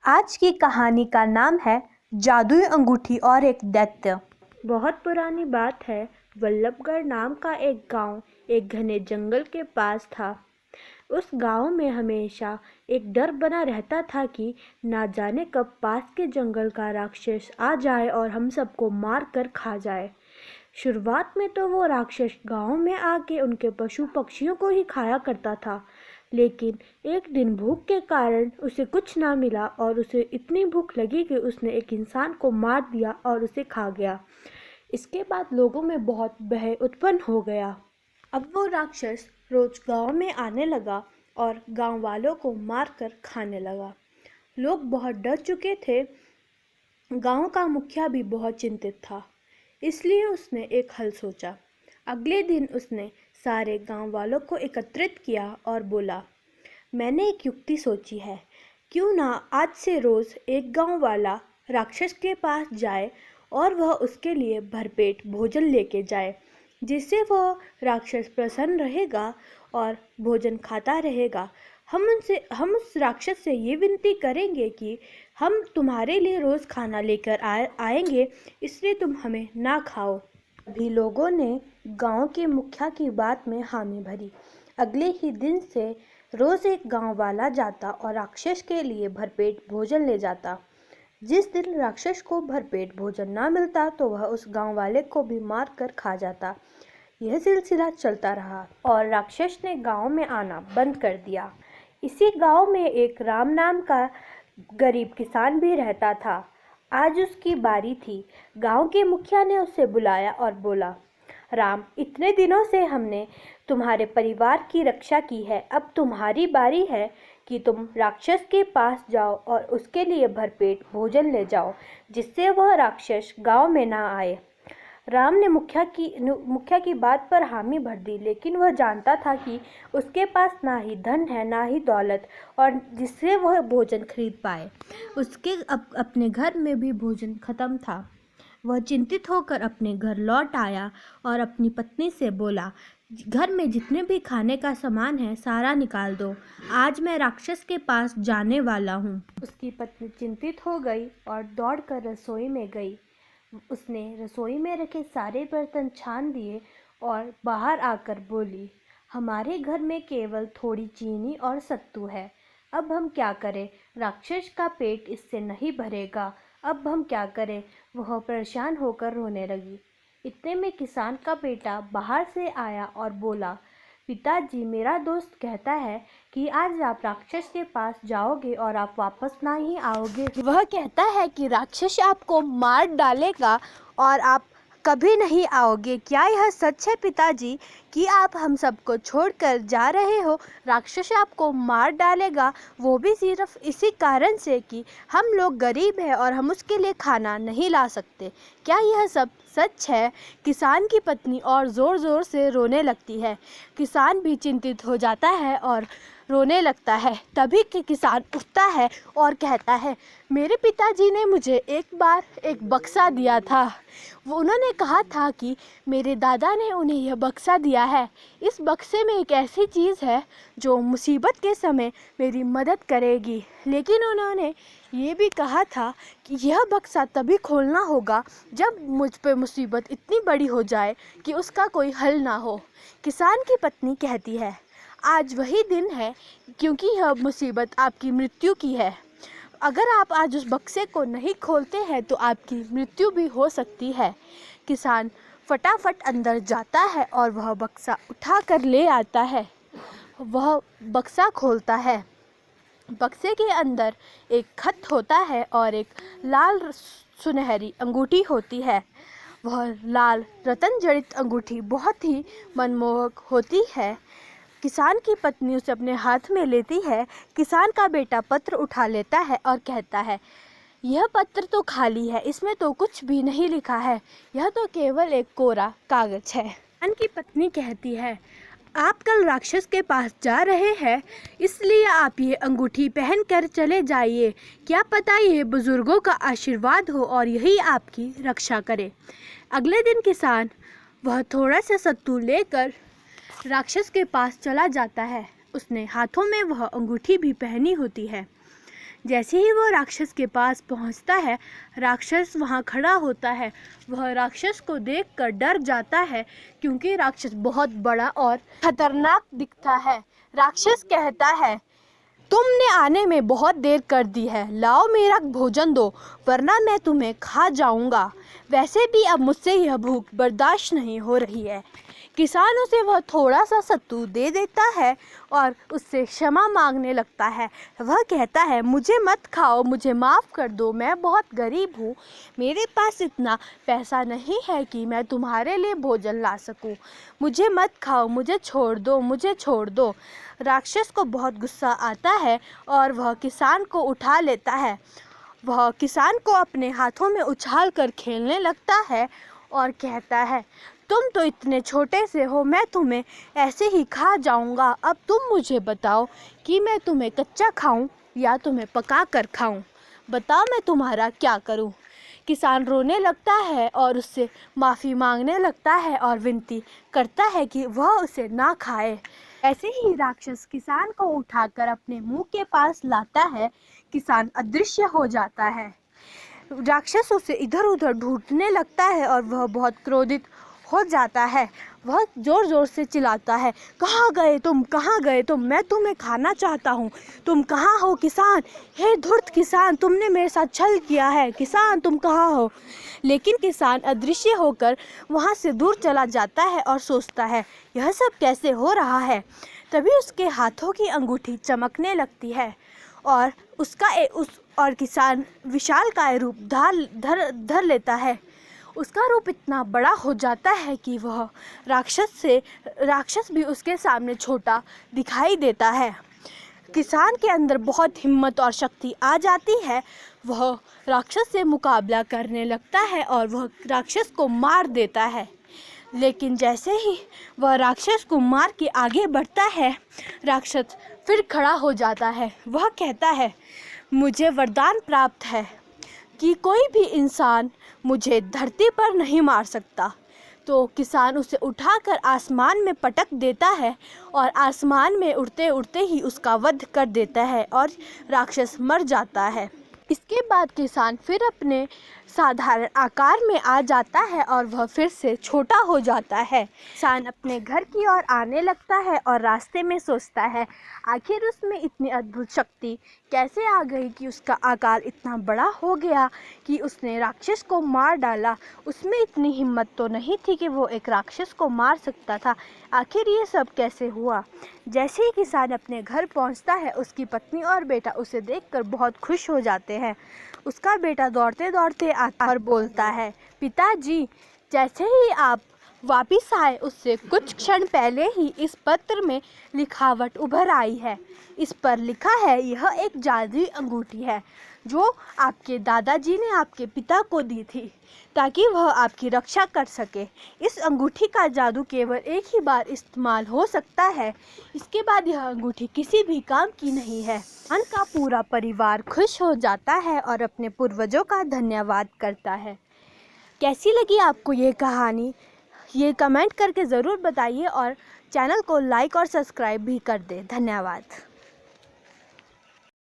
आज की कहानी का नाम है जादुई अंगूठी और एक दैत्य। बहुत पुरानी बात है। वल्लभगढ़ नाम का एक गांव एक घने जंगल के पास था। उस गांव में हमेशा एक डर बना रहता था कि ना जाने कब पास के जंगल का राक्षस आ जाए और हम सबको मार कर खा जाए। शुरुआत में तो वो राक्षस गांव में आके उनके पशु पक्षियों को ही खाया करता था, लेकिन एक दिन भूख के कारण उसे कुछ ना मिला और उसे इतनी भूख लगी कि उसने एक इंसान को मार दिया और उसे खा गया। इसके बाद लोगों में बहुत भय उत्पन्न हो गया। अब वो राक्षस रोज गांव में आने लगा और गांव वालों को मार कर खाने लगा। लोग बहुत डर चुके थे। गांव का मुखिया भी बहुत चिंतित था, इसलिए उसने एक हल सोचा। अगले दिन उसने सारे गांव वालों को एकत्रित किया और बोला, मैंने एक युक्ति सोची है। क्यों ना आज से रोज एक गांव वाला राक्षस के पास जाए और वह उसके लिए भरपेट भोजन लेके जाए, जिससे वह राक्षस प्रसन्न रहेगा और भोजन खाता रहेगा। हम उस राक्षस से ये विनती करेंगे कि हम तुम्हारे लिए रोज़ खाना लेकर आएंगे, इसलिए तुम हमें ना खाओ। सभी लोगों ने गांव के मुखिया की बात में हामी भरी। अगले ही दिन से रोज़ एक गांव वाला जाता और राक्षस के लिए भरपेट भोजन ले जाता। जिस दिन राक्षस को भरपेट भोजन ना मिलता तो वह उस गांव वाले को भी मार कर खा जाता। यह सिलसिला चलता रहा और राक्षस ने गांव में आना बंद कर दिया। इसी गांव में एक राम नाम का गरीब किसान भी रहता था। आज उसकी बारी थी। गांव के मुखिया ने उसे बुलाया और बोला, राम, इतने दिनों से हमने तुम्हारे परिवार की रक्षा की है, अब तुम्हारी बारी है कि तुम राक्षस के पास जाओ और उसके लिए भरपेट भोजन ले जाओ, जिससे वह राक्षस गांव में ना आए। राम ने मुखिया की बात पर हामी भर दी, लेकिन वह जानता था कि उसके पास ना ही धन है ना ही दौलत और जिससे वह भोजन खरीद पाए। उसके अपने घर में भी भोजन खत्म था। वह चिंतित होकर अपने घर लौट आया और अपनी पत्नी से बोला, घर में जितने भी खाने का सामान है सारा निकाल दो, आज मैं राक्षस के पास जाने वाला हूँ। उसकी पत्नी चिंतित हो गई और दौड़कर रसोई में गई। उसने रसोई में रखे सारे बर्तन छान दिए और बाहर आकर बोली, हमारे घर में केवल थोड़ी चीनी और सत्तू है, अब हम क्या करें? राक्षस का पेट इससे नहीं भरेगा, अब हम क्या करें? वह परेशान होकर रोने लगी। इतने में किसान का बेटा बाहर से आया और बोला, पिताजी, मेरा दोस्त कहता है कि आज आप राक्षस के पास जाओगे और आप वापस ना ही आओगे। वह कहता है कि राक्षस आपको मार डालेगा और आप कभी नहीं आओगे। क्या यह सच है पिताजी कि आप हम सबको छोड़कर जा रहे हो? राक्षस आपको मार डालेगा, वो भी सिर्फ इसी कारण से कि हम लोग गरीब हैं और हम उसके लिए खाना नहीं ला सकते। क्या यह सब सच है? किसान की पत्नी और ज़ोर ज़ोर से रोने लगती है। किसान भी चिंतित हो जाता है और रोने लगता है। तभी कि किसान उठता है और कहता है, मेरे पिताजी ने मुझे एक बार एक बक्सा दिया था। उन्होंने कहा था कि मेरे दादा ने उन्हें यह बक्सा दिया है। इस बक्से में एक ऐसी चीज़ है जो मुसीबत के समय मेरी मदद करेगी। लेकिन उन्होंने ये भी कहा था कि यह बक्सा तभी खोलना होगा जब मुझ पे मुसीबत इतनी बड़ी हो जाए कि उसका कोई हल ना हो। किसान की पत्नी कहती है, आज वही दिन है क्योंकि यह मुसीबत आपकी मृत्यु की है। अगर आप आज उस बक्से को नहीं खोलते हैं तो आपकी मृत्यु भी हो सकती है। किसान फटाफट अंदर जाता है और वह बक्सा उठा कर ले आता है। वह बक्सा खोलता है। बक्से के अंदर एक खत होता है और एक लाल सुनहरी अंगूठी होती है। वह लाल रतन जड़ित अंगूठी बहुत ही मनमोहक होती है। किसान की पत्नी उसे अपने हाथ में लेती है। किसान का बेटा पत्र उठा लेता है और कहता है, यह पत्र तो खाली है, इसमें तो कुछ भी नहीं लिखा है, यह तो केवल एक कोरा कागज है। किसान की पत्नी कहती है, आप कल राक्षस के पास जा रहे हैं, इसलिए आप ये अंगूठी पहन कर चले जाइए। क्या पता ये बुजुर्गों का आशीर्वाद हो और यही आपकी रक्षा करे। अगले दिन किसान वह थोड़ा सा सत्तू लेकर राक्षस के पास चला जाता है। उसने हाथों में वह अंगूठी भी पहनी होती है। जैसे ही वो राक्षस के पास पहुंचता है, राक्षस वहां खड़ा होता है। वह राक्षस को देखकर डर जाता है क्योंकि राक्षस बहुत बड़ा और खतरनाक दिखता है। राक्षस कहता है, तुमने आने में बहुत देर कर दी है, लाओ मेरा भोजन दो वरना मैं तुम्हें खा जाऊंगा। वैसे भी अब मुझसे यह भूख बर्दाश्त नहीं हो रही है। किसान उसे वह थोड़ा सा सत्तू दे देता है और उससे क्षमा मांगने लगता है। वह कहता है, मुझे मत खाओ, मुझे माफ़ कर दो, मैं बहुत गरीब हूँ, मेरे पास इतना पैसा नहीं है कि मैं तुम्हारे लिए भोजन ला सकूँ। मुझे मत खाओ, मुझे छोड़ दो, मुझे छोड़ दो। राक्षस को बहुत गुस्सा आता है और वह किसान को उठा लेता है। वह किसान को अपने हाथों में उछाल कर खेलने लगता है और कहता है, तुम तो इतने छोटे से हो, मैं तुम्हें ऐसे ही खा जाऊंगा। अब तुम मुझे बताओ कि मैं तुम्हें कच्चा खाऊं या तुम्हें पका कर खाऊं। बताओ मैं तुम्हारा क्या करूं। किसान रोने लगता है और उससे माफ़ी मांगने लगता है और विनती करता है कि वह उसे ना खाए। ऐसे ही राक्षस किसान को उठाकर अपने मुंह के पास लाता है। किसान अदृश्य हो जाता है। राक्षस उसे इधर उधर ढूंढने लगता है और वह बहुत क्रोधित हो जाता है। वह ज़ोर ज़ोर से चिल्लाता है, कहाँ गए तुम, कहाँ गए तुम, मैं तुम्हें खाना चाहता हूँ, तुम कहाँ हो किसान, हे धूर्त किसान, तुमने मेरे साथ छल किया है, किसान तुम कहाँ हो। लेकिन किसान अदृश्य होकर वहाँ से दूर चला जाता है और सोचता है, यह सब कैसे हो रहा है। तभी उसके हाथों की अंगूठी चमकने लगती है और और किसान विशालकाय रूप धर लेता है। उसका रूप इतना बड़ा हो जाता है कि वह राक्षस भी उसके सामने छोटा दिखाई देता है। किसान के अंदर बहुत हिम्मत और शक्ति आ जाती है। वह राक्षस से मुकाबला करने लगता है और वह राक्षस को मार देता है। लेकिन जैसे ही वह राक्षस को मार के आगे बढ़ता है, राक्षस फिर खड़ा हो जाता है। वह कहता है, मुझे वरदान प्राप्त है कि कोई भी इंसान मुझे धरती पर नहीं मार सकता। तो किसान उसे उठाकर आसमान में पटक देता है और आसमान में उड़ते उड़ते ही उसका वध कर देता है और राक्षस मर जाता है। इसके बाद किसान फिर अपने साधारण आकार में आ जाता है और वह फिर से छोटा हो जाता है। किसान अपने घर की ओर आने लगता है और रास्ते में सोचता है, आखिर उसमें इतनी अद्भुत शक्ति कैसे आ गई कि उसका आकार इतना बड़ा हो गया कि उसने राक्षस को मार डाला। उसमें इतनी हिम्मत तो नहीं थी कि वो एक राक्षस को मार सकता था। आखिर ये सब कैसे हुआ। जैसे ही किसान अपने घर पहुंचता है, उसकी पत्नी और बेटा उसे देखकर बहुत खुश हो जाते हैं। उसका बेटा दौड़ते दौड़ते आता और बोलता है, पिताजी, जैसे ही आप वापिस आए उससे कुछ क्षण पहले ही इस पत्र में लिखावट उभर आई है। इस पर लिखा है, यह एक जादुई अंगूठी है जो आपके दादाजी ने आपके पिता को दी थी ताकि वह आपकी रक्षा कर सके। इस अंगूठी का जादू केवल एक ही बार इस्तेमाल हो सकता है, इसके बाद यह अंगूठी किसी भी काम की नहीं है। किसान का पूरा परिवार खुश हो जाता है और अपने पूर्वजों का धन्यवाद करता है। कैसी लगी आपको ये कहानी, ये कमेंट करके ज़रूर बताइए और चैनल को लाइक और सब्सक्राइब भी कर दें। धन्यवाद।